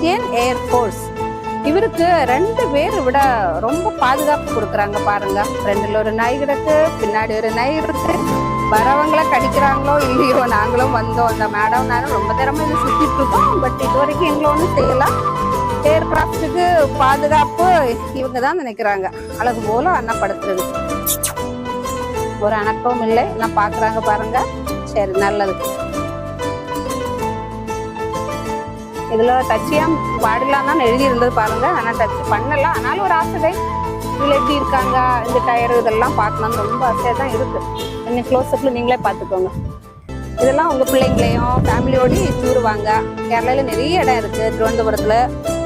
Indian air force. இவருக்கு 2 பேர் விட ரொம்ப பாதுகாப்பு கொடுக்குறாங்க பாருங்க. ஃப்ரெண்டில் ஒரு நாய் கிடக்கு, பின்னாடி ஒரு நாய் இருக்கு. வரவங்கள கடிக்கிறாங்களோ இல்லையோ, நாங்களும் வந்தோம். அந்த மேடம் நானும் ரொம்ப திறமை இது சுற்றிட்டு இருக்கோம். பட் இது வரைக்கும் எங்களை ஒன்றும் செய்யலாம். ஏர்கிராஃப்டுக்கு பாதுகாப்பு இவங்க தான் நினைக்கிறாங்க. அழகு போல அன்னப்படுத்துறது, ஒரு அணக்கமும் இல்லை. எல்லாம் பார்க்குறாங்க பாருங்க. சரி, நல்லது. இதில் டச்சியாம் பாடலாம் தான் எழுதி இருந்தது பாருங்க. ஆனால் டச் பண்ணலாம். ஆனாலும் ஒரு ஆசை. இதில் எப்படி இருக்காங்க, இந்த டயர் இதெல்லாம் பார்க்கணும்னு ரொம்ப ஆசையாக தான் இருக்குது. கொஞ்சம் க்ளோஸ்அப்பில் நீங்களே பார்த்துக்கோங்க. இதெல்லாம் உங்கள் பிள்ளைங்களையும் ஃபேமிலியோடு டூர் வாங்க. கேரளாவில் நிறைய இடம் இருக்குது. திருவனந்தபுரத்தில்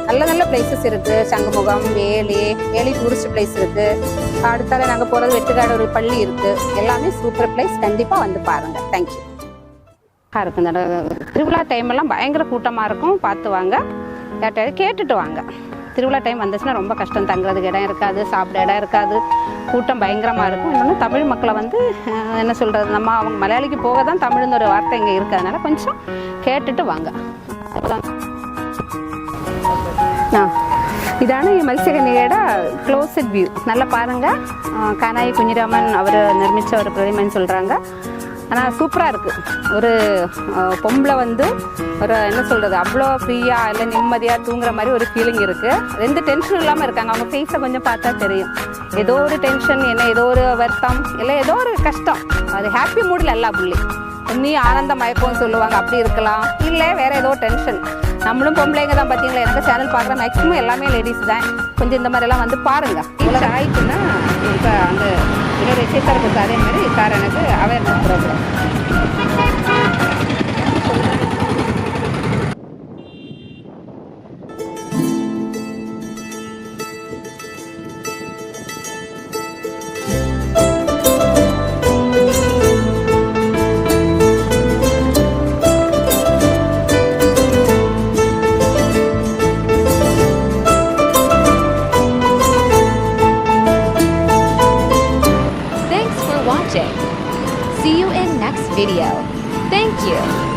நல்ல நல்ல பிளேசஸ் இருக்குது. சங்கமுகம், வேலி டூரிஸ்ட் பிளேஸ் இருக்குது. அடுத்தால நாங்கள் போகிறது வெட்டுக்காடு ஒரு பள்ளி இருக்குது. எல்லாமே சூப்பர் பிளேஸ். கண்டிப்பாக வந்து பாருங்கள். தேங்க்யூ. இருக்கு. இந்த திருவிழா டைமெல்லாம் பயங்கர கூட்டமாக இருக்கும். பார்த்து வாங்க, யார்கிட்ட கேட்டுட்டு வாங்க. திருவிழா டைம் வந்துச்சுன்னா ரொம்ப கஷ்டம். தங்குறதுக்கு இடம் இருக்காது, சாப்பிட இடம் இருக்காது, கூட்டம் பயங்கரமாக இருக்கும். இன்னொன்று தமிழ் மக்களை வந்து என்ன சொல்கிறது, நம்ம அவங்க மலையாளிக்கு போக தான் தமிழ்னு ஒரு வார்த்தை இங்கே இருக்கிறதுனால கொஞ்சம் கேட்டுட்டு வாங்க. இதான மത്സ്യകന്യകയുടെ க்ளோஸ்ட் வியூ. நல்லா பாருங்கள். கானாயி குஞ்சிராமன் அவர் நிர்மித்த ஒரு பிரதிமைன்னு சொல்கிறாங்க. ஆனால் சூப்பராக இருக்குது. ஒரு பொம்பளை வந்து ஒரு என்ன சொல்கிறது, அவ்வளோ ஃப்ரீயாக இல்லை நிம்மதியாக தூங்குற மாதிரி ஒரு ஃபீலிங் இருக்குது. எந்த டென்ஷனும் இல்லாமல் இருக்காங்க. அவங்க ஃபேஸை கொஞ்சம் பார்த்தா தெரியும். ஏதோ ஒரு டென்ஷன், என்ன ஏதோ ஒரு வருத்தம், இல்லை ஏதோ ஒரு கஷ்டம். அது ஹாப்பி மூடில் எல்லா புள்ளி நீ ஆனந்த மயப்பம்னு சொல்லுவாங்க. அப்படி இருக்கலாம். இல்லை வேறு ஏதோ டென்ஷன். நம்மளும் பொம்பளைங்க தான். பார்த்தீங்களா, எனக்கு சேனல் பார்க்குற மேக்ஸிமம் எல்லாமே லேடிஸ் தான். கொஞ்சம் இந்த மாதிரிலாம் வந்து பாருங்கள். இவ்வளோ ஆயிடுச்சுன்னா இப்போ அந்த இன்னொரு விஷயத்தை இருக்குது. அதே மாதிரி சார் எனக்கு awareness program. See you in next video. Thank you.